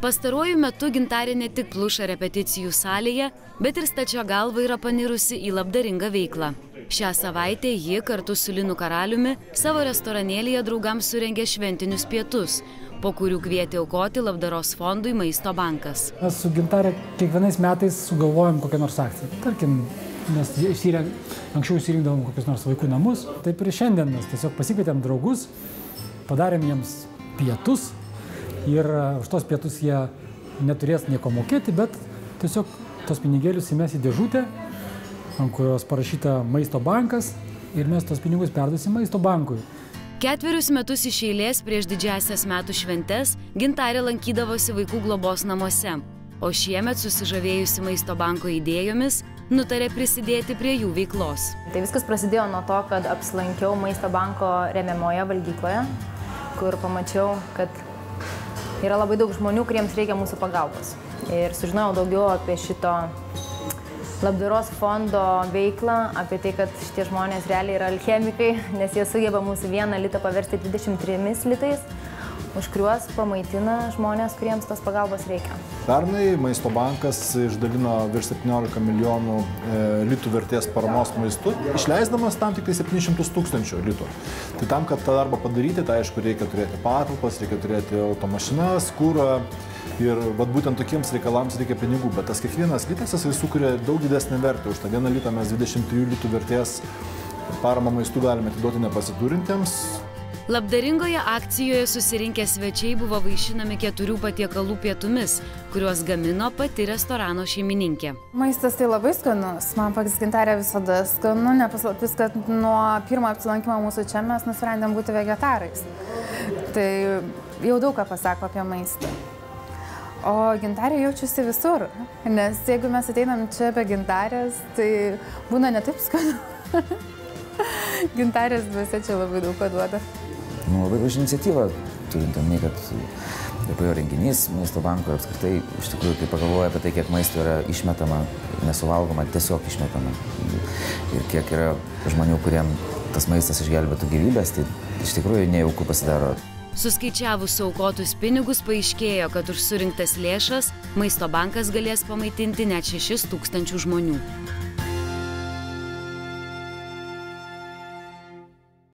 Pastaruoju metu Gintarė ne tik pluša repeticijų salėje, bet ir stačia galva yra panirusi į labdaringą veiklą. Šią savaitę ji kartu su Linu Karaliumi savo restoranėlyje draugams surengė šventinius pietus, po kurių kvietė aukoti labdaros fondui Maisto bankas. Mes su Gintarė kiekvienais metais sugalvojam kokią nors akciją. Tarkim, mes anksčiau įsirinkdavom kokius nors vaikų namus, taip ir šiandien mes tiesiog pasikvietėm draugus, padarėm jiems pietus ir už tos pietus jie neturės nieko mokėti, bet tiesiog tos pinigėlius įmes į dėžutę, ant kurios parašyta Maisto bankas ir mes tos pinigus perduosim Maisto bankui. 4 metus iš eilės prieš didžiąsias metų šventes Gintarė lankydavosi vaikų globos namuose, o šiemet susižavėjusi Maisto banko idėjomis nutarė prisidėti prie jų veiklos. Tai viskas prasidėjo nuo to, kad apsilankiau Maisto banko remiamoje valgykloje, kur pamačiau, kad yra labai daug žmonių, kuriems reikia mūsų pagalbos. Ir sužinojau daugiau apie šito labdaros fondo veiklą, apie tai, kad šitie žmonės realiai yra alchemikai, nes jie sugeba mūsų 1 litą paversti 23 litais, už kuriuos pamaitina žmonės, kuriems tos pagalbos reikia. Pernai Maisto bankas išdalino virš 17 milijonų litų vertės paramos maistu, išleisdamas tam tik 700 000 litų. Tai tam, kad tą darbą padaryti, tai aišku, reikia turėti patalpas, reikia turėti automašinas, kurą ir būtent tokiems reikalams reikia pinigų, bet tas kiekvienas litas jis sukuria daug didesnį vertę. Už tą 1 litą mes 23 litų vertės paramą maistu galime atiduoti nepasiturintiems. Labdaringoje akcijoje susirinkę svečiai buvo vaišinami 4 patiekalų pietumis, kuriuos gamino pati restorano šeimininkė. Maistas tai labai skanus. Man pats Gintarė visada skanu, nepaslaptis, kad nuo pirmo apsilankimo mūsų čia mes nusprendėm būti vegetarais. Tai jau daug ką pasako apie maistą. O Gintarė jaučiasi visur, nes jeigu mes ateinam čia be Gintarės, tai būna ne taip skanu. Gintarės dvasia čia labai daug ką duoda. Labai graži iniciatyva, turint omeny, kad jo renginys Maisto banko ir apskritai, iš tikrųjų, kai pagalvoja apie tai, kiek maisto yra išmetama, nesuvalgoma, tiesiog išmetama. Ir kiek yra žmonių, kuriem tas maistas išgelbėtų gyvybės, tai iš tikrųjų nejauku pasidaro. Suskaičiavus aukotus pinigus paaiškėjo, kad už surinktas lėšas Maisto bankas galės pamaitinti net 6 000 žmonių.